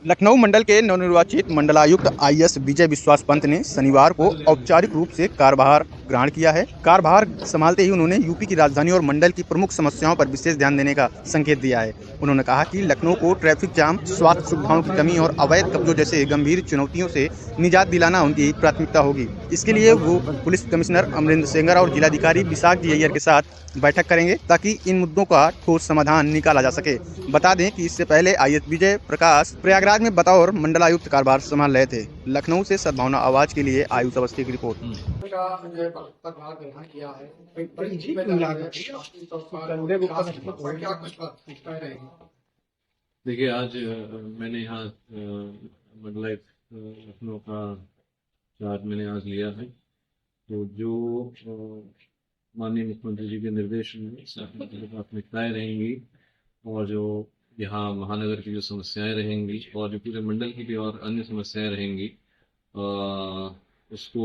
लखनऊ मंडल के नवनिर्वाचित मंडलायुक्त आईएएस विजय विश्वास पंत ने शनिवार को औपचारिक रूप से कार्यभार ग्रहण किया है। कार्यभार संभालते ही उन्होंने यूपी की राजधानी और मंडल की प्रमुख समस्याओं पर विशेष ध्यान देने का संकेत दिया है। उन्होंने कहा कि लखनऊ को ट्रैफिक जाम, स्वास्थ्य सुविधाओं की कमी और अवैध कब्जों जैसे गंभीर चुनौतियों से निजात दिलाना उनकी प्राथमिकता होगी। इसके लिए वो पुलिस कमिश्नर अमरिंदर सेंगर और जिलाधिकारी विशाख जी अय्यर के साथ बैठक करेंगे ताकि इन मुद्दों का ठोस समाधान निकाला जा सके। बता दें कि इससे पहले आईएएस विजय प्रकाश प्रयागराज में बतौर मंडलायुक्त कार्यभार संभाल रहे थे। लखनऊ से सद्भावना आवाज के लिए आयुष अवस्थी की रिपोर्ट। देखिए, आज मैंने यहाँ मंडलायुक्त लखनऊ का चार्ज मैंने आज लिया है। तो जो माननीय मुख्यमंत्री जी के निर्देश में प्राथमिकताएं रहेंगी और जो यहाँ महानगर की जो समस्याएं रहेंगी और जो पूरे मंडल की भी और अन्य समस्याएं रहेंगी, उसको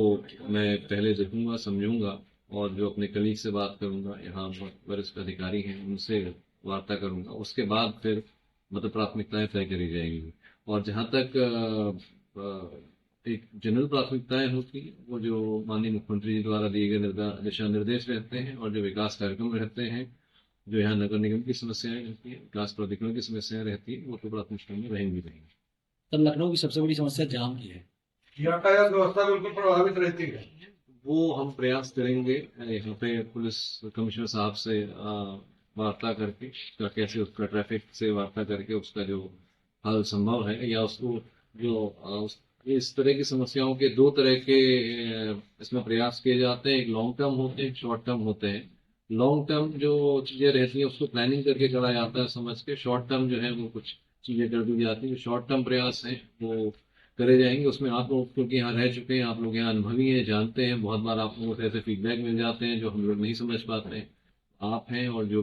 मैं पहले देखूंगा, समझूंगा और जो अपने कलीग से बात करूंगा, यहाँ वरिष्ठ अधिकारी हैं उनसे वार्ता करूंगा। उसके बाद फिर मतलब प्राथमिकताएं तय करी जाएंगी। और जहाँ तक एक जनरल प्राथमिकताएं होती वो जो माननीय मुख्यमंत्री जी द्वारा दिए गए दिशा निर्देश रहते हैं और जो विकास कार्यक्रम रहते हैं, जो यहाँ नगर निगम की समस्याएं रहती है, विकास प्राधिकरण की समस्याएं रहती है, वो तो प्राथमिकता में रहेंगी। तो लखनऊ की सबसे बड़ी समस्या जाम की है। यातायात व्यवस्था बिल्कुल प्रभावित रहती है। वो हम प्रयास करेंगे यहाँ पे पुलिस कमिश्नर साहब से वार्ता करके कैसे उसका ट्रैफिक से वार्ता करके उसका जो हल संभव है या उसको जो इस तरह की समस्याओं के दो तरह के इसमें प्रयास किए जाते हैं। एक लॉन्ग टर्म होते हैं, एक शॉर्ट टर्म होते हैं। लॉन्ग टर्म जो चीजें रहती हैं उसको प्लानिंग करके करा जाता है समझ के। शॉर्ट टर्म जो है वो कुछ चीजें कर दी जाती है। जो शॉर्ट टर्म प्रयास हैं वो करे जाएंगे। उसमें आप लोग क्योंकि यहाँ रह चुके हैं, आप लोग यहाँ अनुभवी हैं, जानते हैं, बहुत बार आप लोगों से ऐसे फीडबैक मिल जाते हैं जो हम लोग नहीं समझ पाते हैं। आप हैं और जो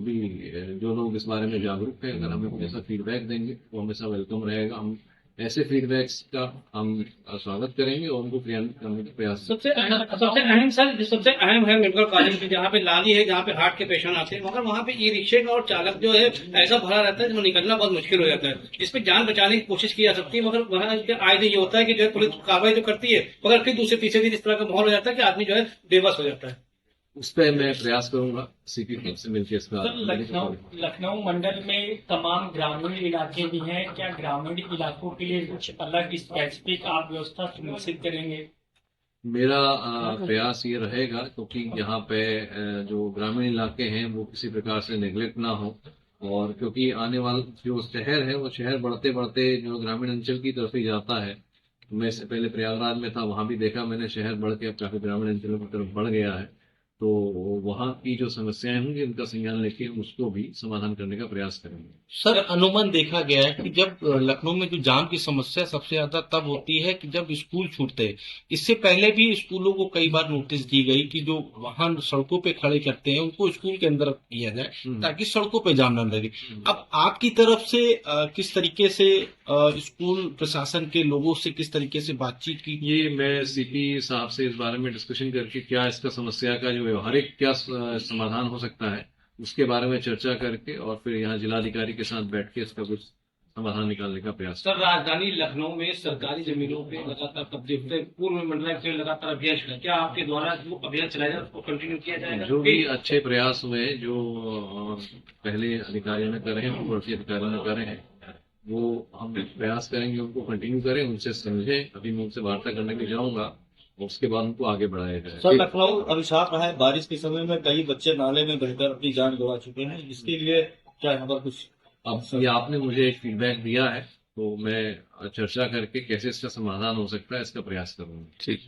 लोग इस बारे में जागरूक हैं, अगर हमें ऐसा फीडबैक देंगे तो हमेशा वेलकम रहेगा। हम ऐसे फीडबैक्स का हम स्वागत करेंगे और उनको क्रियान्वित करने का प्रयास। सबसे अहम है मेडिकल कॉलेज में, जहाँ पे लाली है, जहाँ पे हार्ट के पेशेंट आते हैं, मगर वहाँ पे ई रिक्शे का और चालक जो है ऐसा भरा रहता है जो निकलना बहुत मुश्किल हो जाता है। इस पे जान बचाने की कोशिश की जा सकती है, मगर वहाँ आए दिन ये होता है कि जो है पुलिस कार्रवाई तो करती है, मगर फिर दूसरे तीसरे दिन इस तरह का माहौल हो जाता है कि आदमी जो है बेबस हो जाता है। उस पर मैं प्रयास करूंगा सीपी से मिलकर इसका। लखनऊ मंडल में तमाम ग्रामीण इलाके भी हैं, क्या ग्रामीण इलाकों के लिए कुछ अलग स्पेसिफिक आप व्यवस्था सुनिश्चित करेंगे? मेरा प्रयास ये रहेगा क्योंकि यहाँ पे जो ग्रामीण इलाके हैं वो किसी प्रकार से नेग्लेक्ट ना हो। और क्योंकि आने वाला जो शहर है वो शहर बढ़ते बढ़ते जो ग्रामीण अंचल की तरफ ही जाता है। मैं इससे पहले प्रयागराज में था, वहां भी देखा मैंने, शहर बढ़ के अब काफी ग्रामीण अंचलों की तरफ बढ़ गया है। तो वहाँ की जो समस्याएं होंगी उनका संज्ञान लेके हम उसको भी समाधान करने का प्रयास करेंगे। सर, अनुमान देखा गया है कि जब लखनऊ में जो जाम की समस्या सबसे ज्यादा तब होती है कि जब स्कूल छूटते हैं। इससे पहले भी स्कूलों को कई बार नोटिस दी गई कि जो वाहन सड़कों पे खड़े करते हैं उनको स्कूल के अंदर किया जाए ताकि सड़कों पे जाम न लगे। अब आपकी तरफ से किस तरीके से स्कूल प्रशासन के लोगों से किस तरीके से बातचीत की? ये मैं सीपी साहब से इस बारे में डिस्कशन करके क्या इसका समस्या का जो व्यवहारिक क्या समाधान हो सकता है उसके बारे में चर्चा करके और फिर यहाँ जिलाधिकारी के साथ बैठ के इसका कुछ समाधान निकालने का प्रयास। सर, राजधानी लखनऊ में सरकारी जमीनों पे लगातार कब्जे होते हैं। पूर्व में मंडलायुक्त ने लगातार अभियान चलाया, क्या आपके द्वारा जो अभियान चलाया जाए उसको कंटिन्यू किया जाएगा? जो भी अच्छे प्रयास हुए जो पहले अधिकारियों ने करे हैं, पूर्व अधिकारियों ने करे हैं, वो हम प्रयास करेंगे उनको कंटिन्यू करें, उनसे समझें। अभी मैं उनसे वार्ता करने के लिए जाऊंगा, उसके बाद उनको आगे बढ़ाया जाए। सर, लखनऊ अभिशाप रहा है, बारिश के समय में कई बच्चे नाले में बहकर अपनी जान गंवा चुके हैं। इसके लिए क्या यहाँ पर कुछ अब ये आपने मुझे एक फीडबैक दिया है तो मैं चर्चा करके कैसे इसका समाधान हो सकता है इसका प्रयास करूंगा। ठीक।